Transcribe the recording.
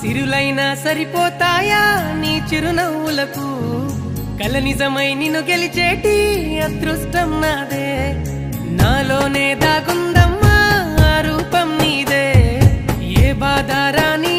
సిరులైనా సరిపోతాయా నీ చిరునవ్వులకు కల నిజమై నిన్ను గెలిచేటి అదృష్టం నాదే నాలోనే దాగుందమ్మా ఆ రూపం నీదే ఏ బాధ రాని